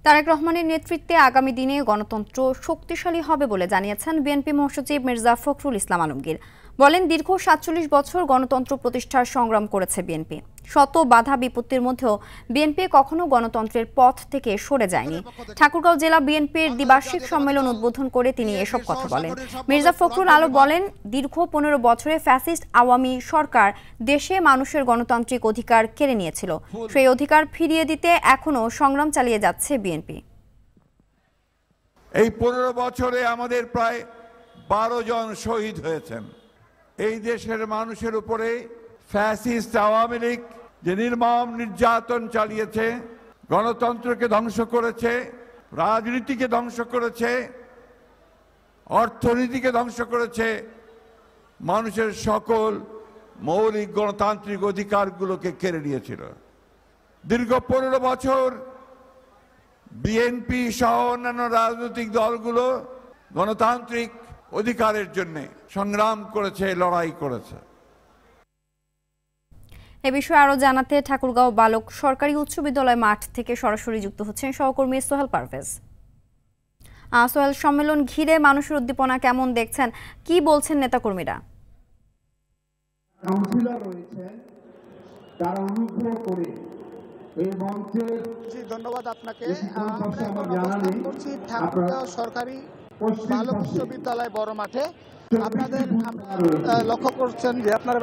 তারেক রহমানের নেতৃত্বে আগামী দিনে গণতন্ত্র শক্তিশালী হবে বলে জানিয়েছেন বিএনপি মহাসচিব মির্জা ফখরুল ইসলাম আলমগীর। বলেন, দীর্ঘ ৪৭ বছর গণতন্ত্র প্রতিষ্ঠার সংগ্রাম করেছে বিএনপি। শত বাধা বিপত্তির মধ্যেও বিএনপি কখনো গণতন্ত্রের পথ থেকে সরে যায়নি। ঠাকুরগাঁও জেলা বিএনপির দ্বিবার্ষিক সম্মেলন উদ্বোধন করে তিনি এসব কথা বলেন। মির্জা ফখরুল আলম বলেন, দীর্ঘ ১৫ বছরে ফ্যাসিস্ট আওয়ামী সরকার দেশে মানুষের গণতান্ত্রিক অধিকার কেড়ে নিয়েছিল। সেই অধিকার ফিরিয়ে দিতে এখনো সংগ্রাম চালিয়ে যাচ্ছে বিএনপি। এই ১৫ বছরে আমাদের প্রায় ১২ জন শহীদ হয়েছেন। এই দেশের মানুষের উপরে ফ্যাসিস্ট আওয়ামী লীগ যে নির্মম নির্যাতন চালিয়েছে, গণতন্ত্রকে ধ্বংস করেছে, রাজনীতিকে ধ্বংস করেছে, অর্থনীতিকে ধ্বংস করেছে, মানুষের সকল মৌলিক গণতান্ত্রিক অধিকারগুলোকে কেড়ে নিয়েছিল। দীর্ঘ ১৫ বছর বিএনপি সহ অন্যান্য রাজনৈতিক দলগুলো গণতান্ত্রিক অধিকারের জন্য সংগ্রাম করেছে, লড়াই করেছে। এ বিষয়ে আরো জানাতে ঠাকুরগাঁও বালক সরকারি উচ্চ বিদ্যালয় মাঠ থেকে সরাসরি যুক্ত হচ্ছেন সহকর্মী সোহেল পারভেজ। সোহেল, সম্মেলন ঘিরে মানুষের উদ্দীপনা কেমন দেখছেন, কি বলছেন নেতাকর্মীরা? কাউন্সিলর রয়েছেন, তারা অনুগ্রহ করে এই মঞ্চে। ধন্যবাদ আপনাকে। করছি ঠাকুরগাঁও সরকারি বালক উচ্চ বিদ্যালয় বড় মাঠে। আপনাদের লক্ষ্য করছেন যে আপনারা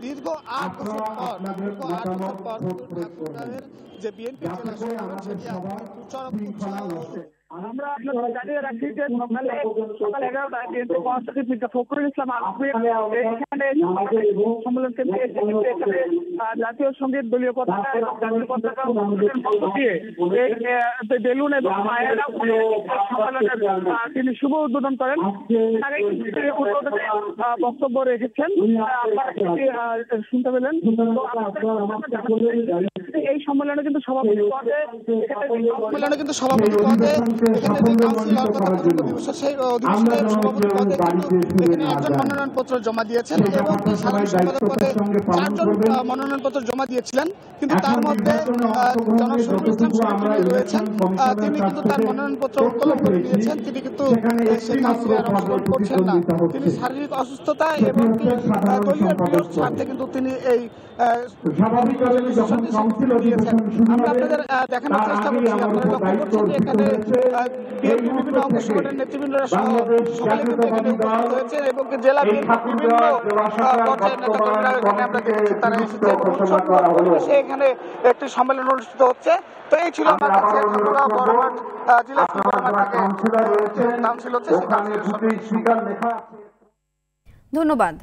দীর্ঘ ৮ বছর পর যে বিএনপি আমরা আপনাদের জানিয়ে রাখছি যে সকাল 11টায় বিএনপি মহাসচিব মির্জা ফখরুল ইসলাম আলমগীর এখানে সম্মেলন কেন্দ্রে এখানে জাতীয় সঙ্গীত, দলীয় পতাকা এবং জাতীয় পতাকা দিয়ে বেলুন এবং মায়েরা সম্মেলনের তিনি শুভ উদ্বোধন করেন। বক্তব্য রেখেছেন, আপনারা শুনতে পেলেন। এই সম্মেলনে কিন্তু সভাপতি পদে সেই অধিবেশনের সভাপতি পদে এখানে একজন মনোনয়নপত্র জমা দিয়েছেন এবং সাধারণ সম্পাদক পদে ৪জন মনোনয়নপত্র জমা দিয়েছিলেন। কিন্তু তার মধ্যে জনসরুল ইসলাম রয়েছেন, তিনি কিন্তু তার মনোনয়নপত্র উত্তোলন করে দিয়েছেন। তিনি কিন্তু সেই কাজে অংশগ্রহণ করছেন না। তিনি শারীরিক অসুস্থতা এবং দলীয় প্রিয় স্বার্থে কিন্তু তিনি এই দিয়েছেন। আমরা আপনাদের দেখানোর চেষ্টা করছি। আপনারা লক্ষ্য করছেন যে এখানে বিভিন্ন অঙ্গ সংগঠনের নেতৃবৃন্দরা সহ সবাই কিন্তু এখানে উপস্থিত হয়েছে এবং জেলা বিভিন্ন পর্যায়ের নেতাকর্মীরা এখানে আমরা দেখেছি তারা এসেছে। এখানে একটি সম্মেলন অনুষ্ঠিত হচ্ছে। তো এই ছিল আমার কাছে ঠাকুরগাঁও বড় মাঠ জেলা কাউন্সিল হচ্ছে। ধন্যবাদ।